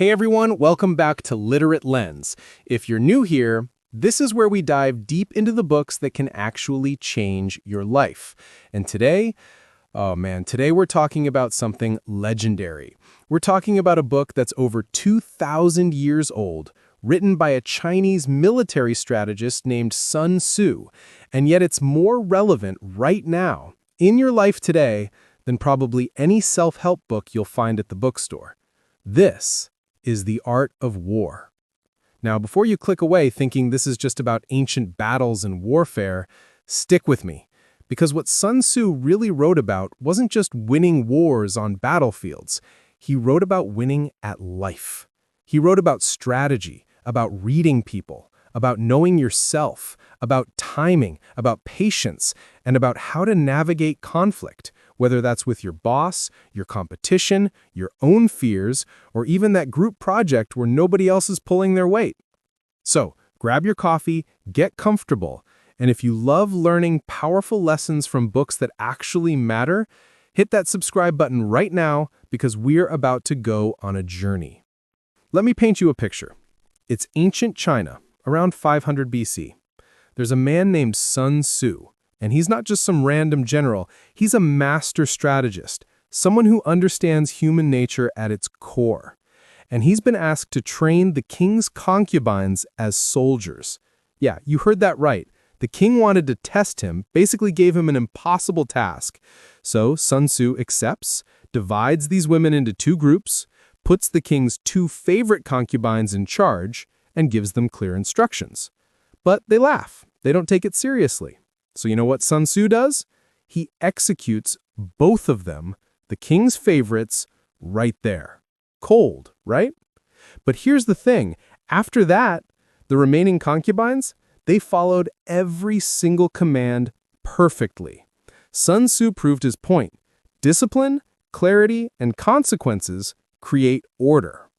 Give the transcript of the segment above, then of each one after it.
Hey everyone, welcome back to Literate Lens. If you're new here, this is where we dive deep into the books that can actually change your life. And today, today we're talking about something legendary. We're talking about a book that's over 2,000 years old, written by a Chinese military strategist named Sun Tzu, and yet it's more relevant right now, in your life today, than probably any self-help book you'll find at the bookstore. This is The Art of War. Now, before you click away thinking this is just about ancient battles and warfare, stick with me, because what Sun Tzu really wrote about wasn't just winning wars on battlefields. He wrote about winning at life. He wrote about strategy, about reading people, about knowing yourself, about timing, about patience, and about how to navigate conflict, whether that's with your boss, your competition, your own fears, or even that group project where nobody else is pulling their weight. So, grab your coffee, get comfortable, and if you love learning powerful lessons from books that actually matter, hit that subscribe button right now because we're about to go on a journey. Let me paint you a picture. It's ancient China, around 500 BC. There's a man named Sun Tzu, and he's not just some random general, he's a master strategist, someone who understands human nature at its core. And he's been asked to train the king's concubines as soldiers. Yeah, you heard that right. The king wanted to test him, basically gave him an impossible task. So Sun Tzu accepts, divides these women into two groups, puts the king's two favorite concubines in charge, and gives them clear instructions. But they laugh. They don't take it seriously. So you know what Sun Tzu does? He executes both of them, the king's favorites, right there. Cold, right? But here's the thing. After that, the remaining concubines, they followed every single command perfectly. Sun Tzu proved his point. Discipline, clarity, and consequences create order.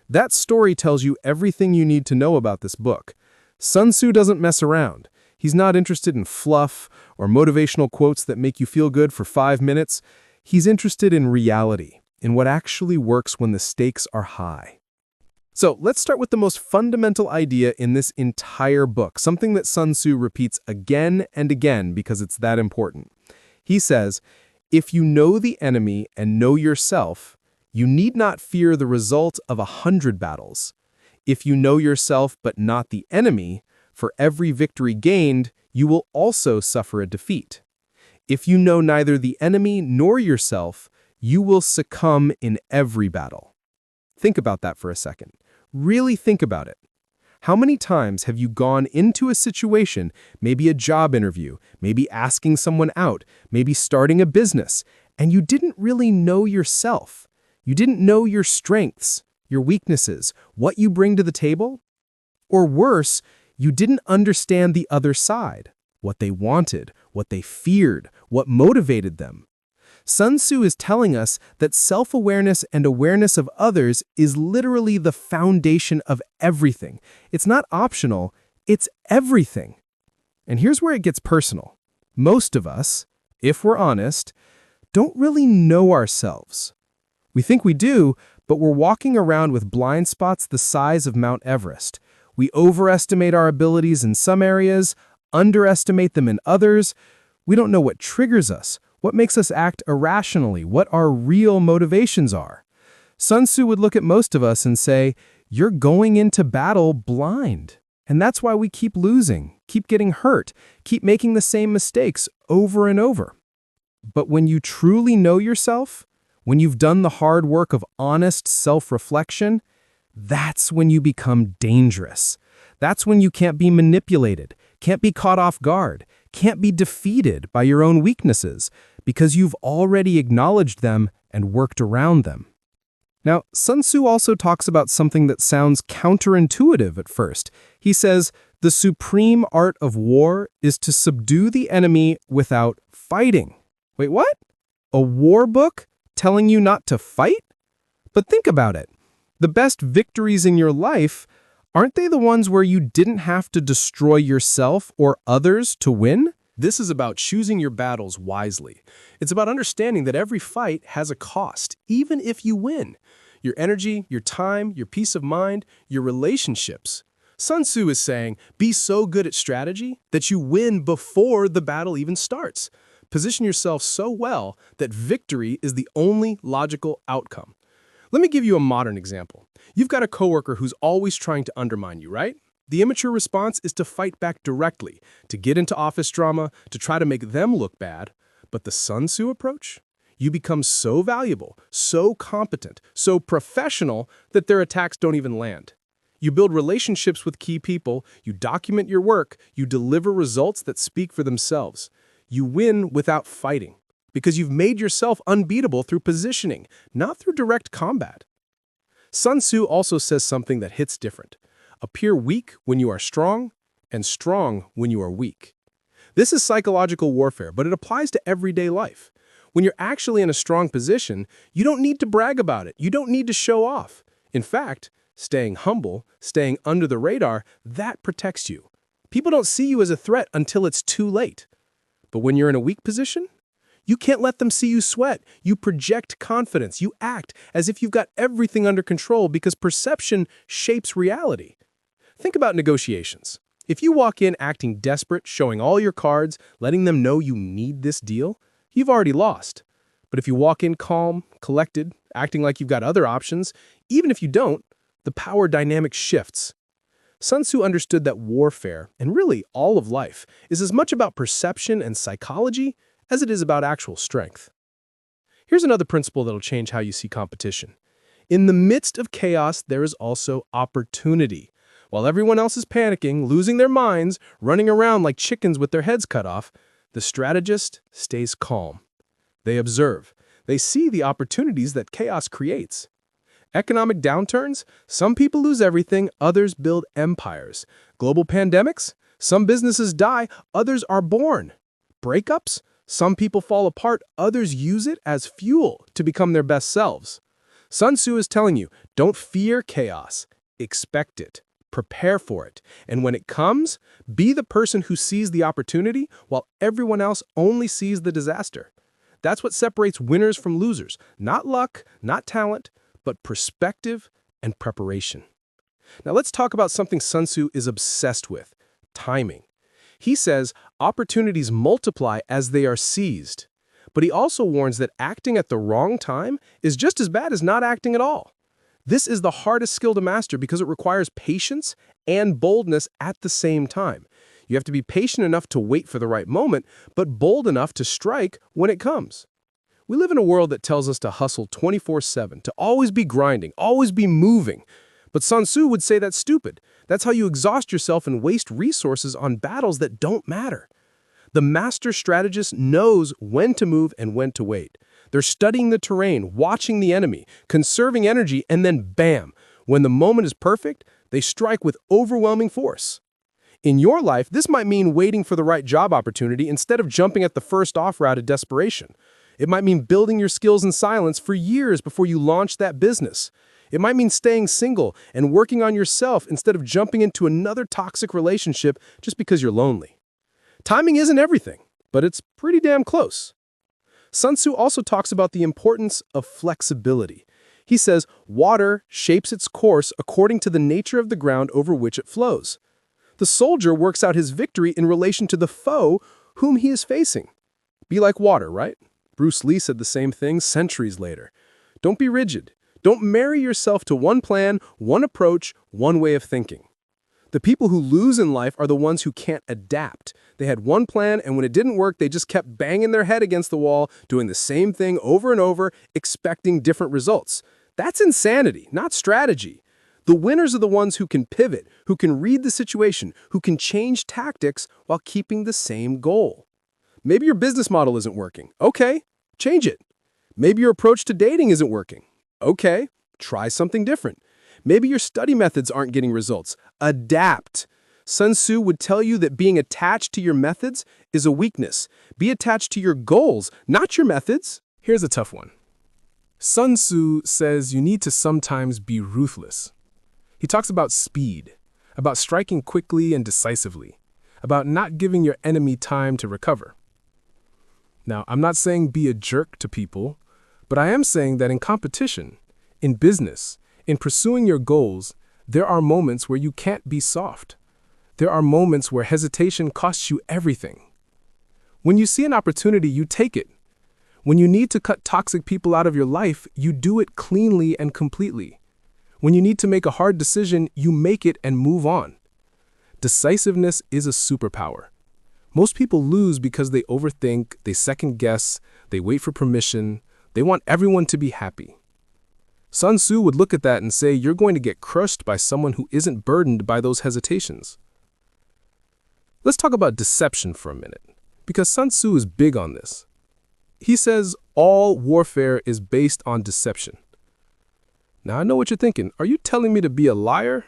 That story tells you everything you need to know about this book. Sun Tzu doesn't mess around. He's not interested in fluff or motivational quotes that make you feel good for 5 minutes. He's interested in reality, in what actually works when the stakes are high. So let's start with the most fundamental idea in this entire book, something that Sun Tzu repeats again and again because it's that important. He says, if you know the enemy and know yourself, you need not fear the result of 100 battles. If you know yourself but not the enemy, for every victory gained, you will also suffer a defeat. If you know neither the enemy nor yourself, you will succumb in every battle. Think about that for a second. Really think about it. How many times have you gone into a situation, maybe a job interview, maybe asking someone out, maybe starting a business, and you didn't really know yourself? You didn't know your strengths, your weaknesses, what you bring to the table? Or worse, you didn't understand the other side, what they wanted, what they feared, what motivated them. Sun Tzu is telling us that self-awareness and awareness of others is literally the foundation of everything. It's not optional, it's everything. And here's where it gets personal. Most of us, if we're honest, don't really know ourselves. We think we do, but we're walking around with blind spots the size of Mount Everest. We overestimate our abilities in some areas, underestimate them in others. We don't know what triggers us, what makes us act irrationally, what our real motivations are. Sun Tzu would look at most of us and say, you're going into battle blind. And that's why we keep losing, keep getting hurt, keep making the same mistakes over and over. But when you truly know yourself, when you've done the hard work of honest self-reflection, that's when you become dangerous. That's when you can't be manipulated, can't be caught off guard, can't be defeated by your own weaknesses, because you've already acknowledged them and worked around them. Now, Sun Tzu also talks about something that sounds counterintuitive at first. He says, the supreme art of war is to subdue the enemy without fighting. Wait, what? A war book telling you not to fight? But think about it. The best victories in your life, aren't they the ones where you didn't have to destroy yourself or others to win? This is about choosing your battles wisely. It's about understanding that every fight has a cost, even if you win. your energy, your time, your peace of mind, your relationships. Sun Tzu is saying, be so good at strategy that you win before the battle even starts. Position yourself so well that victory is the only logical outcome. Let me give you a modern example. You've got a coworker who's always trying to undermine you, right? The immature response is to fight back directly, to get into office drama, to try to make them look bad. But the Sun Tzu approach? You become so valuable, so competent, so professional that their attacks don't even land. You build relationships with key people, you document your work, you deliver results that speak for themselves. You win without fighting, because you've made yourself unbeatable through positioning, not through direct combat. Sun Tzu also says something that hits different. Appear weak when you are strong, and strong when you are weak. This is psychological warfare, but it applies to everyday life. When you're actually in a strong position, you don't need to brag about it. You don't need to show off. In fact, staying humble, staying under the radar, that protects you. People don't see you as a threat until it's too late. But when you're in a weak position, you can't let them see you sweat. You project confidence. You act as if you've got everything under control because perception shapes reality. Think about negotiations. If you walk in acting desperate, showing all your cards, letting them know you need this deal, you've already lost. But if you walk in calm, collected, acting like you've got other options, even if you don't, the power dynamic shifts. Sun Tzu understood that warfare, and really all of life, is as much about perception and psychology as it is about actual strength. Here's another principle that'll change how you see competition. In the midst of chaos, there is also opportunity. While everyone else is panicking, losing their minds, running around like chickens with their heads cut off, the strategist stays calm. They observe. They see the opportunities that chaos creates. Economic downturns, some people lose everything, others build empires. Global pandemics, some businesses die, others are born. Breakups, some people fall apart, others use it as fuel to become their best selves. Sun Tzu is telling you, don't fear chaos, expect it. Prepare for it. And when it comes, be the person who sees the opportunity while everyone else only sees the disaster. That's what separates winners from losers. Not luck, not talent, but perspective and preparation. Now let's talk about something Sun Tzu is obsessed with, timing. He says opportunities multiply as they are seized. But he also warns that acting at the wrong time is just as bad as not acting at all. This is the hardest skill to master because it requires patience and boldness at the same time. You have to be patient enough to wait for the right moment, but bold enough to strike when it comes. We live in a world that tells us to hustle 24/7, to always be grinding, always be moving. But Sun Tzu would say that's stupid. That's how you exhaust yourself and waste resources on battles that don't matter. The master strategist knows when to move and when to wait. They're studying the terrain, watching the enemy, conserving energy, and then bam! When the moment is perfect, they strike with overwhelming force. In your life, this might mean waiting for the right job opportunity instead of jumping at the first offer out of desperation. It might mean building your skills in silence for years before you launch that business. It might mean staying single and working on yourself instead of jumping into another toxic relationship just because you're lonely. Timing isn't everything, but it's pretty damn close. Sun Tzu also talks about the importance of flexibility. He says water shapes its course according to the nature of the ground over which it flows. The soldier works out his victory in relation to the foe whom he is facing. Be like water, right? Bruce Lee said the same thing centuries later. Don't be rigid. Don't marry yourself to one plan, one approach, one way of thinking. The people who lose in life are the ones who can't adapt. They had one plan, and when it didn't work, they just kept banging their head against the wall, doing the same thing over and over, expecting different results. That's insanity, not strategy. The winners are the ones who can pivot, who can read the situation, who can change tactics while keeping the same goal. Maybe your business model isn't working. Okay, change it. Maybe your approach to dating isn't working. Okay, try something different. Maybe your study methods aren't getting results. Adapt. Sun Tzu would tell you that being attached to your methods is a weakness. Be attached to your goals, not your methods. Here's a tough one. Sun Tzu says you need to sometimes be ruthless. He talks about speed, about striking quickly and decisively, about not giving your enemy time to recover. Now, I'm not saying be a jerk to people, but I am saying that in competition, In business, in pursuing your goals, there are moments where you can't be soft. There are moments where hesitation costs you everything. When you see an opportunity, you take it. When you need to cut toxic people out of your life, you do it cleanly and completely. When you need to make a hard decision, you make it and move on. Decisiveness is a superpower. Most people lose because they overthink, they second guess, they wait for permission, they want everyone to be happy. Sun Tzu would look at that and say, you're going to get crushed by someone who isn't burdened by those hesitations. Let's talk about deception for a minute, because Sun Tzu is big on this. He says all warfare is based on deception. Now I know what you're thinking. Are you telling me to be a liar?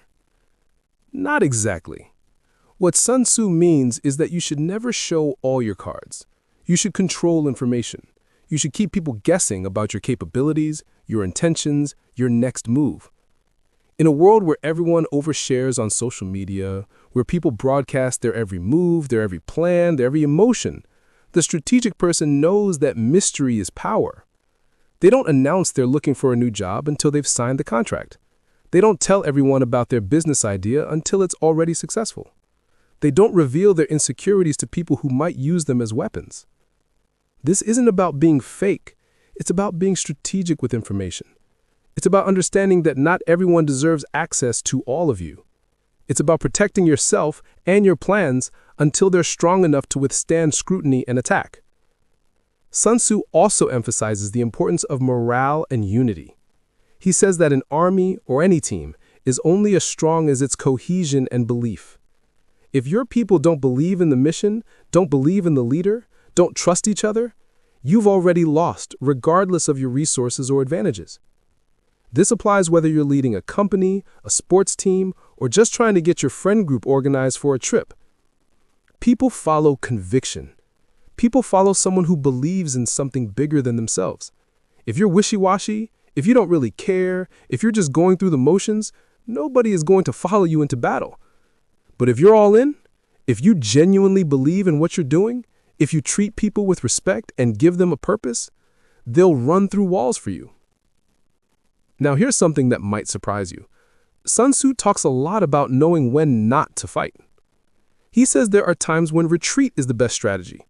Not exactly. What Sun Tzu means is that you should never show all your cards. You should control information. You should keep people guessing about your capabilities, your intentions, your next move. In a world where everyone overshares on social media, where people broadcast their every move, their every plan, their every emotion, the strategic person knows that mystery is power. They don't announce they're looking for a new job until they've signed the contract. They don't tell everyone about their business idea until it's already successful. They don't reveal their insecurities to people who might use them as weapons. This isn't about being fake. It's about being strategic with information. It's about understanding that not everyone deserves access to all of you. It's about protecting yourself and your plans until they're strong enough to withstand scrutiny and attack. Sun Tzu also emphasizes the importance of morale and unity. He says that an army or any team is only as strong as its cohesion and belief. If your people don't believe in the mission, don't believe in the leader, don't trust each other, you've already lost, regardless of your resources or advantages. This applies whether you're leading a company, a sports team, or just trying to get your friend group organized for a trip. People follow conviction. People follow someone who believes in something bigger than themselves. If you're wishy-washy, if you don't really care, if you're just going through the motions, nobody is going to follow you into battle. But if you're all in, if you genuinely believe in what you're doing, if you treat people with respect and give them a purpose, they'll run through walls for you. Now here's something that might surprise you. Sun Tzu talks a lot about knowing when not to fight. He says there are times when retreat is the best strategy.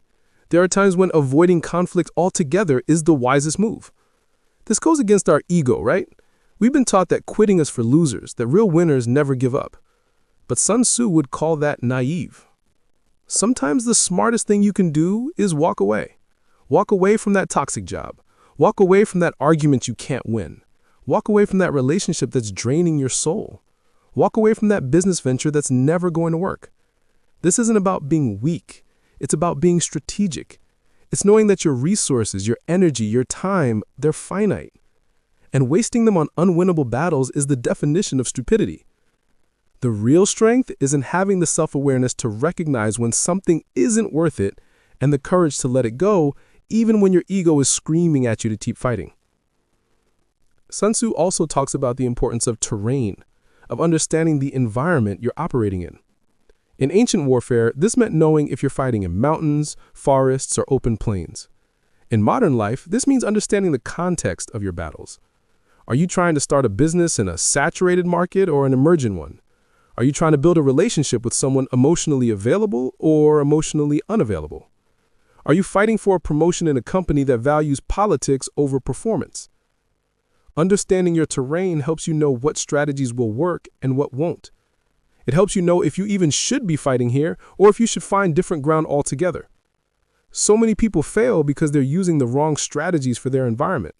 There are times when avoiding conflict altogether is the wisest move. This goes against our ego, right? We've been taught that quitting is for losers, that real winners never give up. But Sun Tzu would call that naive. Sometimes the smartest thing you can do is walk away. Walk away from that toxic job. Walk away from that argument you can't win. Walk away from that relationship that's draining your soul. Walk away from that business venture that's never going to work. This isn't about being weak. It's about being strategic. It's knowing that your resources, your energy, your time, they're finite. And wasting them on unwinnable battles is the definition of stupidity. The real strength is in having the self-awareness to recognize when something isn't worth it and the courage to let it go, even when your ego is screaming at you to keep fighting. Sun Tzu also talks about the importance of terrain, of understanding the environment you're operating in. In ancient warfare, this meant knowing if you're fighting in mountains, forests, or open plains. In modern life, this means understanding the context of your battles. Are you trying to start a business in a saturated market or an emergent one? Are you trying to build a relationship with someone emotionally available or emotionally unavailable? Are you fighting for a promotion in a company that values politics over performance? Understanding your terrain helps you know what strategies will work and what won't. It helps you know if you even should be fighting here or if you should find different ground altogether. So many people fail because they're using the wrong strategies for their environment.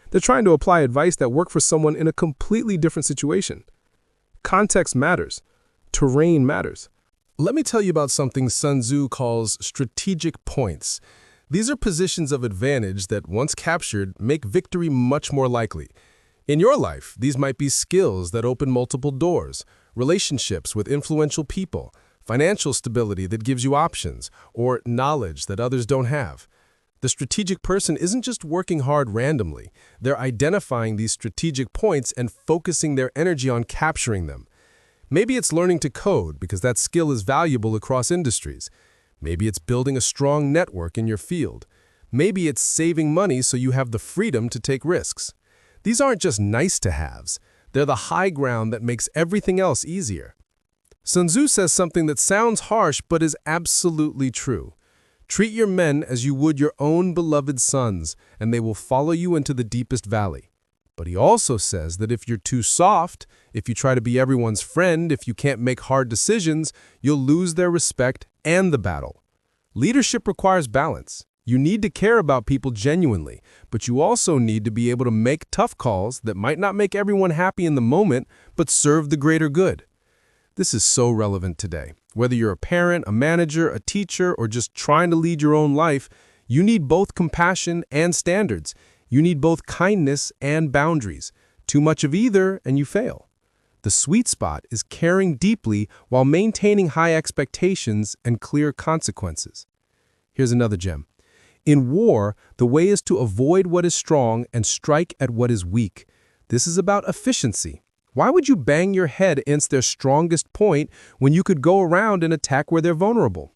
They're trying to apply advice that worked for someone in a completely different situation. Context matters. Terrain matters. Let me tell you about something Sun Tzu calls strategic points. These are positions of advantage that, once captured, make victory much more likely. In your life, these might be skills that open multiple doors, relationships with influential people, financial stability that gives you options, or knowledge that others don't have. The strategic person isn't just working hard randomly. They're identifying these strategic points and focusing their energy on capturing them. Maybe it's learning to code because that skill is valuable across industries. Maybe it's building a strong network in your field. Maybe it's saving money so you have the freedom to take risks. These aren't just nice-to-haves. They're the high ground that makes everything else easier. Sun Tzu says something that sounds harsh but is absolutely true. Treat your men as you would your own beloved sons, and they will follow you into the deepest valley. But he also says that if you're too soft, if you try to be everyone's friend, if you can't make hard decisions, you'll lose their respect and the battle. Leadership requires balance. You need to care about people genuinely, but you also need to be able to make tough calls that might not make everyone happy in the moment, but serve the greater good. This is so relevant today. Whether you're a parent, a manager, a teacher, or just trying to lead your own life, you need both compassion and standards. You need both kindness and boundaries. Too much of either, and you fail. The sweet spot is caring deeply while maintaining high expectations and clear consequences. Here's another gem. In war, the way is to avoid what is strong and strike at what is weak. This is about efficiency. Why would you bang your head against their strongest point when you could go around and attack where they're vulnerable?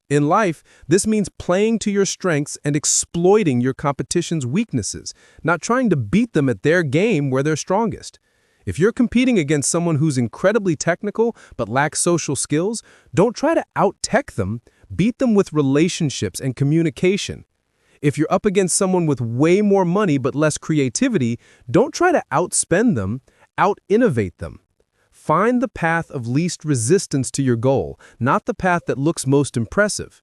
In life, this means playing to your strengths and exploiting your competition's weaknesses, not trying to beat them at their game where they're strongest. If you're competing against someone who's incredibly technical but lacks social skills, don't try to out-tech them, beat them with relationships and communication. If you're up against someone with way more money but less creativity, don't try to outspend them, out-innovate them. Find the path of least resistance to your goal, not the path that looks most impressive.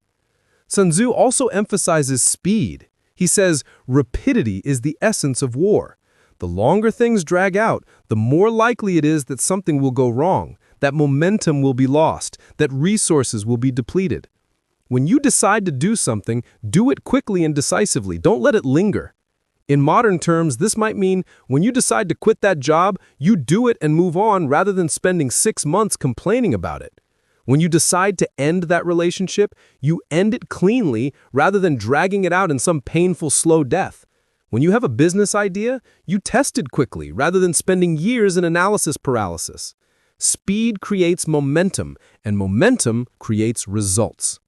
Sun Tzu also emphasizes speed. He says, rapidity is the essence of war. The longer things drag out, the more likely it is that something will go wrong, that momentum will be lost, that resources will be depleted. When you decide to do something, do it quickly and decisively. Don't let it linger. In modern terms, this might mean when you decide to quit that job, you do it and move on rather than spending 6 months complaining about it. When you decide to end that relationship, you end it cleanly rather than dragging it out in some painful, slow death. When you have a business idea, you test it quickly rather than spending years in analysis paralysis. Speed creates momentum, and momentum creates results.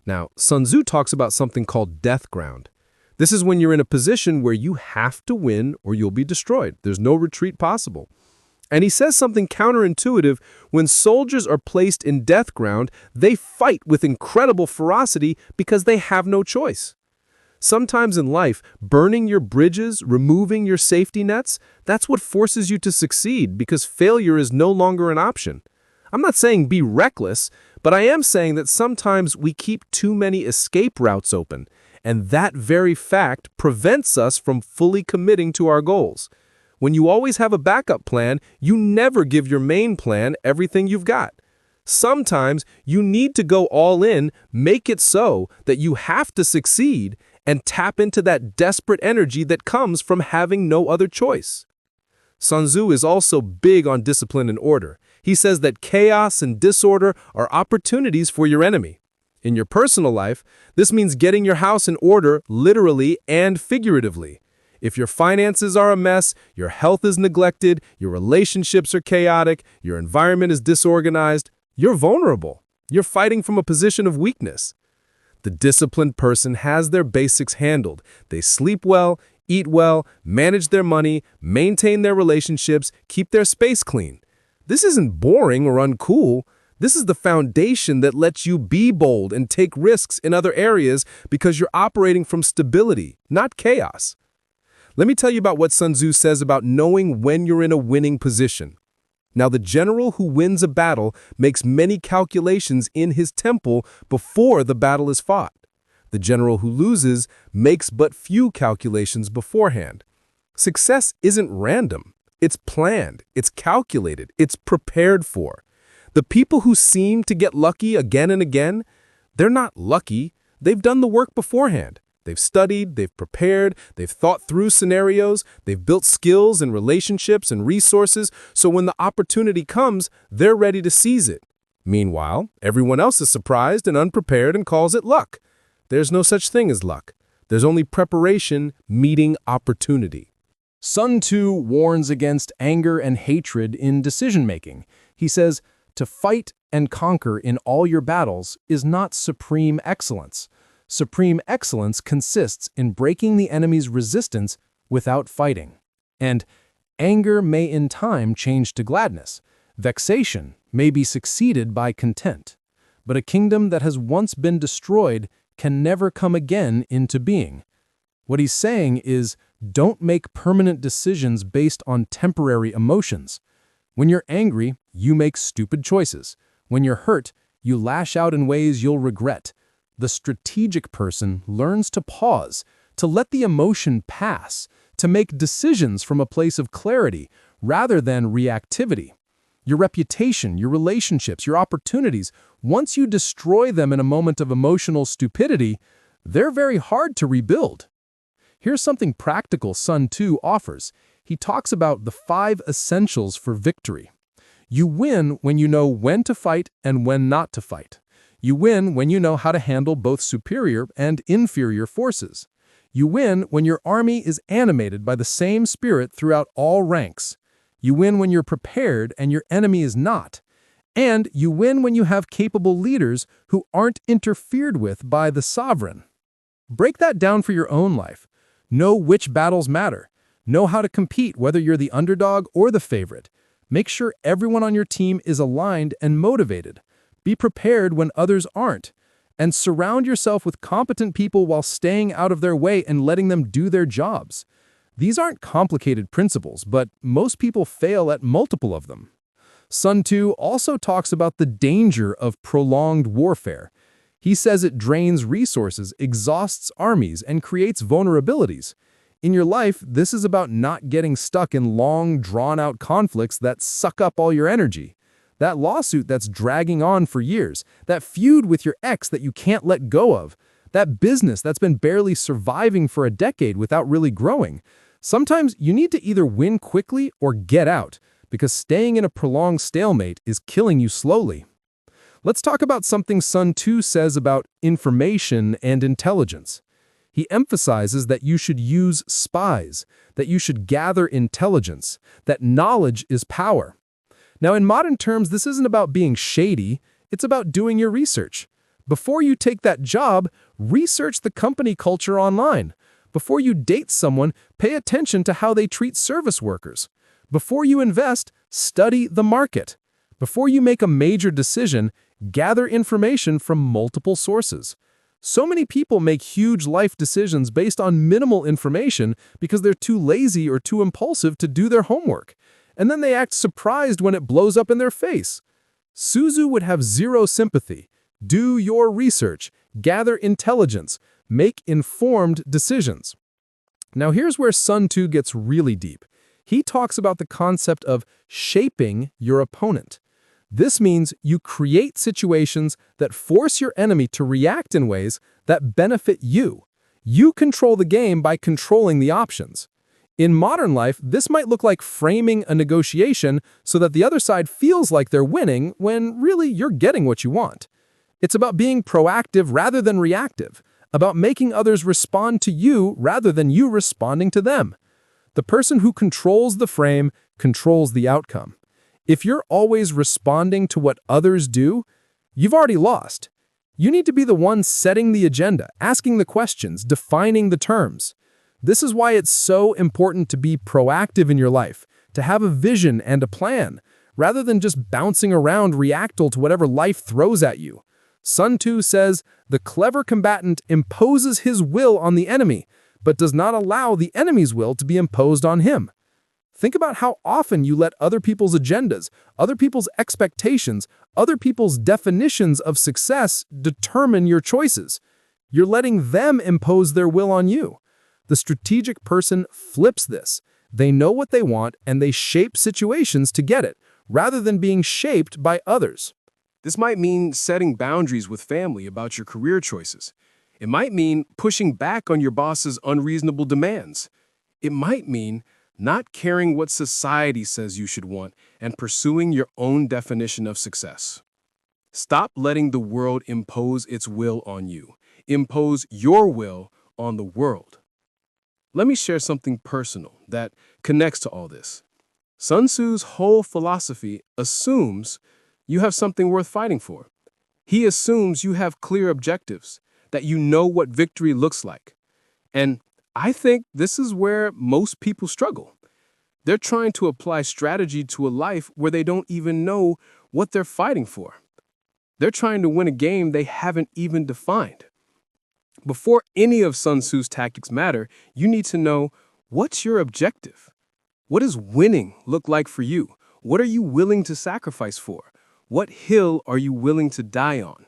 Now, Sun Tzu talks about something called death ground. This is when you're in a position where you have to win or you'll be destroyed. There's no retreat possible. And he says something counterintuitive. When soldiers are placed in death ground, they fight with incredible ferocity because they have no choice. Sometimes in life, burning your bridges, removing your safety nets, that's what forces you to succeed because failure is no longer an option. I'm not saying be reckless, but I am saying that sometimes we keep too many escape routes open, and that very fact prevents us from fully committing to our goals. When you always have a backup plan, you never give your main plan everything you've got. Sometimes you need to go all in, make it so that you have to succeed, and tap into that desperate energy that comes from having no other choice. Sun Tzu is also big on discipline and order. He says that chaos and disorder are opportunities for your enemy. In your personal life, this means getting your house in order literally and figuratively. If your finances are a mess, your health is neglected, your relationships are chaotic, your environment is disorganized, you're vulnerable. You're fighting from a position of weakness. The disciplined person has their basics handled. They sleep well, eat well, manage their money, maintain their relationships, keep their space clean. This isn't boring or uncool. This is the foundation that lets you be bold and take risks in other areas because you're operating from stability, not chaos. Let me tell you about what Sun Tzu says about knowing when you're in a winning position. Now, the general who wins a battle makes many calculations in his temple before the battle is fought. The general who loses makes but few calculations beforehand. Success isn't random. It's planned, it's calculated, it's prepared for. The people who seem to get lucky again and again, they're not lucky. They've done the work beforehand. They've studied, they've prepared, they've thought through scenarios, they've built skills and relationships and resources, so when the opportunity comes, they're ready to seize it. Meanwhile, everyone else is surprised and unprepared and calls it luck. There's no such thing as luck. There's only preparation meeting opportunity. Sun Tzu warns against anger and hatred in decision-making. He says, to fight and conquer in all your battles is not supreme excellence. Supreme excellence consists in breaking the enemy's resistance without fighting. And anger may in time change to gladness. Vexation may be succeeded by content. But a kingdom that has once been destroyed can never come again into being. What he's saying is, don't make permanent decisions based on temporary emotions. When you're angry, you make stupid choices. When you're hurt, you lash out in ways you'll regret. The strategic person learns to pause, to let the emotion pass, to make decisions from a place of clarity rather than reactivity. Your reputation, your relationships, your opportunities, once you destroy them in a moment of emotional stupidity, they're very hard to rebuild. Here's something practical Sun Tzu offers. He talks about the 5 essentials for victory. You win when you know when to fight and when not to fight. You win when you know how to handle both superior and inferior forces. You win when your army is animated by the same spirit throughout all ranks. You win when you're prepared and your enemy is not. And you win when you have capable leaders who aren't interfered with by the sovereign. Break that down for your own life. Know which battles matter. Know how to compete, whether you're the underdog or the favorite. Make sure everyone on your team is aligned and motivated. Be prepared when others aren't. And surround yourself with competent people while staying out of their way and letting them do their jobs. These aren't complicated principles, but most people fail at multiple of them. Sun Tzu also talks about the danger of prolonged warfare. He says it drains resources, exhausts armies, and creates vulnerabilities. In your life, this is about not getting stuck in long, drawn-out conflicts that suck up all your energy. That lawsuit that's dragging on for years, that feud with your ex that you can't let go of, that business that's been barely surviving for a decade without really growing. Sometimes you need to either win quickly or get out, because staying in a prolonged stalemate is killing you slowly. Let's talk about something Sun Tzu says about information and intelligence. He emphasizes that you should use spies, that you should gather intelligence, that knowledge is power. Now, in modern terms, this isn't about being shady, it's about doing your research. Before you take that job, research the company culture online. Before you date someone, pay attention to how they treat service workers. Before you invest, study the market. Before you make a major decision, gather information from multiple sources. So many people make huge life decisions based on minimal information because they're too lazy or too impulsive to do their homework. And then they act surprised when it blows up in their face. Suzu would have zero sympathy. Do your research, gather intelligence, make informed decisions. Now here's where Sun Tzu gets really deep. He talks about the concept of shaping your opponent. This means you create situations that force your enemy to react in ways that benefit you. You control the game by controlling the options. In modern life, this might look like framing a negotiation so that the other side feels like they're winning when really you're getting what you want. It's about being proactive rather than reactive, about making others respond to you rather than you responding to them. The person who controls the frame controls the outcome. If you're always responding to what others do, you've already lost. You need to be the one setting the agenda, asking the questions, defining the terms. This is why it's so important to be proactive in your life, to have a vision and a plan, rather than just bouncing around reactal to whatever life throws at you. Sun Tzu says, the clever combatant imposes his will on the enemy, but does not allow the enemy's will to be imposed on him. Think about how often you let other people's agendas, other people's expectations, other people's definitions of success determine your choices. You're letting them impose their will on you. The strategic person flips this. They know what they want and they shape situations to get it, rather than being shaped by others. This might mean setting boundaries with family about your career choices. It might mean pushing back on your boss's unreasonable demands. It might mean not caring what society says you should want and pursuing your own definition of success. Stop letting the world impose its will on you. Impose your will on the world. Let me share something personal that connects to all this. Sun Tzu's whole philosophy assumes you have something worth fighting for. He assumes you have clear objectives, that you know what victory looks like. And I think this is where most people struggle. They're trying to apply strategy to a life where they don't even know what they're fighting for. They're trying to win a game they haven't even defined. Before any of Sun Tzu's tactics matter, you need to know, what's your objective? What does winning look like for you? What are you willing to sacrifice for? What hill are you willing to die on?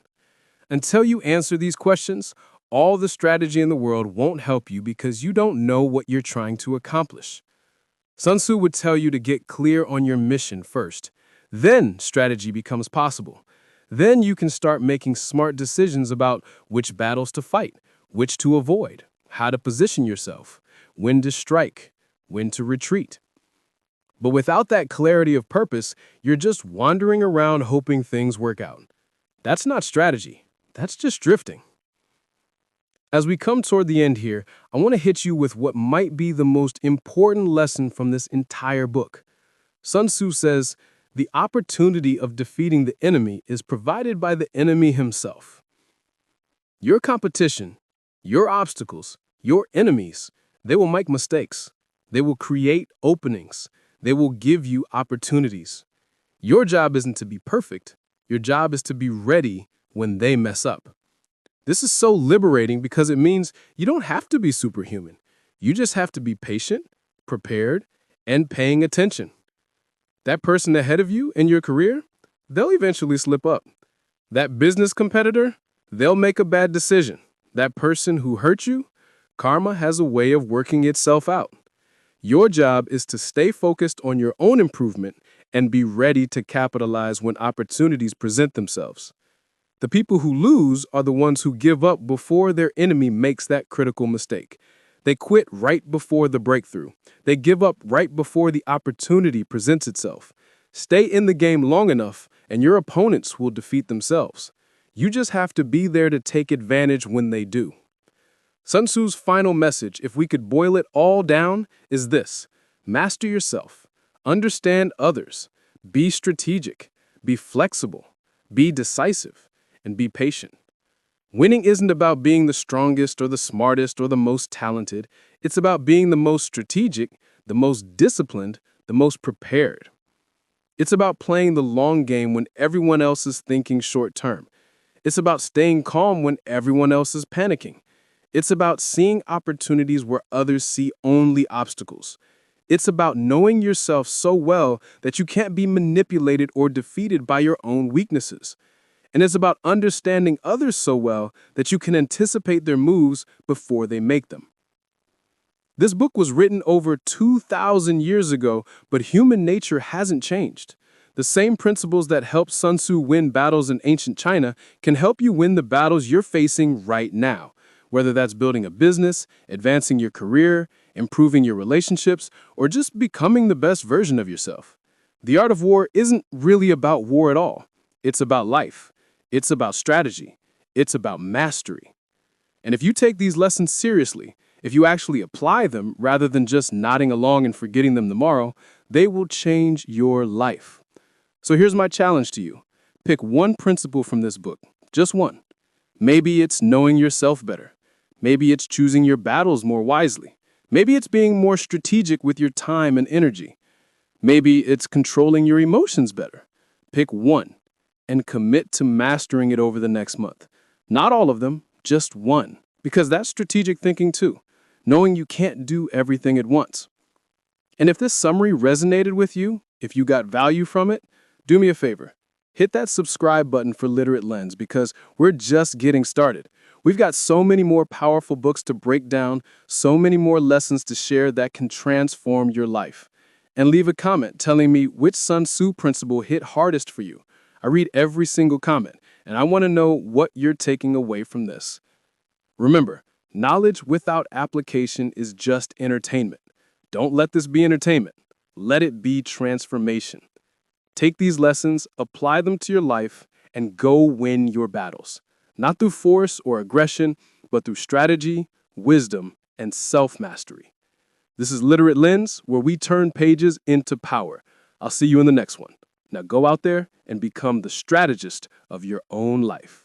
Until you answer these questions, all the strategy in the world won't help you because you don't know what you're trying to accomplish. Sun Tzu would tell you to get clear on your mission first. Then strategy becomes possible. Then you can start making smart decisions about which battles to fight, which to avoid, how to position yourself, when to strike, when to retreat. But without that clarity of purpose, you're just wandering around hoping things work out. That's not strategy. That's just drifting. As we come toward the end here, I want to hit you with what might be the most important lesson from this entire book. Sun Tzu says, the opportunity of defeating the enemy is provided by the enemy himself. Your competition, your obstacles, your enemies, they will make mistakes. They will create openings. They will give you opportunities. Your job isn't to be perfect. Your job is to be ready when they mess up. This is so liberating because it means you don't have to be superhuman. You just have to be patient, prepared, and paying attention. That person ahead of you in your career, they'll eventually slip up. That business competitor, they'll make a bad decision. That person who hurt you, karma has a way of working itself out. Your job is to stay focused on your own improvement and be ready to capitalize when opportunities present themselves. The people who lose are the ones who give up before their enemy makes that critical mistake. They quit right before the breakthrough. They give up right before the opportunity presents itself. Stay in the game long enough, and your opponents will defeat themselves. You just have to be there to take advantage when they do. Sun Tzu's final message, if we could boil it all down, is this: master yourself, understand others, be strategic, be flexible, be decisive, and be patient. Winning isn't about being the strongest or the smartest or the most talented. It's about being the most strategic, the most disciplined, the most prepared. It's about playing the long game when everyone else is thinking short term. It's about staying calm when everyone else is panicking. It's about seeing opportunities where others see only obstacles. It's about knowing yourself so well that you can't be manipulated or defeated by your own weaknesses. And it's about understanding others so well that you can anticipate their moves before they make them. This book was written over 2,000 years ago, but human nature hasn't changed. The same principles that helped Sun Tzu win battles in ancient China can help you win the battles you're facing right now, whether that's building a business, advancing your career, improving your relationships, or just becoming the best version of yourself. The art of war isn't really about war at all. It's about life. It's about strategy. It's about mastery. And if you take these lessons seriously, if you actually apply them rather than just nodding along and forgetting them tomorrow, they will change your life. So here's my challenge to you. Pick one principle from this book, just one. Maybe it's knowing yourself better. Maybe it's choosing your battles more wisely. Maybe it's being more strategic with your time and energy. Maybe it's controlling your emotions better. Pick one and commit to mastering it over the next month. Not all of them, just one, because that's strategic thinking too, knowing you can't do everything at once. And if this summary resonated with you, if you got value from it, do me a favor. Hit that subscribe button for Literate Lens because we're just getting started. We've got so many more powerful books to break down, so many more lessons to share that can transform your life. And leave a comment telling me which Sun Tzu principle hit hardest for you. I read every single comment, and I want to know what you're taking away from this. Remember, knowledge without application is just entertainment. Don't let this be entertainment. Let it be transformation. Take these lessons, apply them to your life, and go win your battles. Not through force or aggression, but through strategy, wisdom, and self-mastery. This is Literate Lens, where we turn pages into power. I'll see you in the next one. Now go out there and become the strategist of your own life.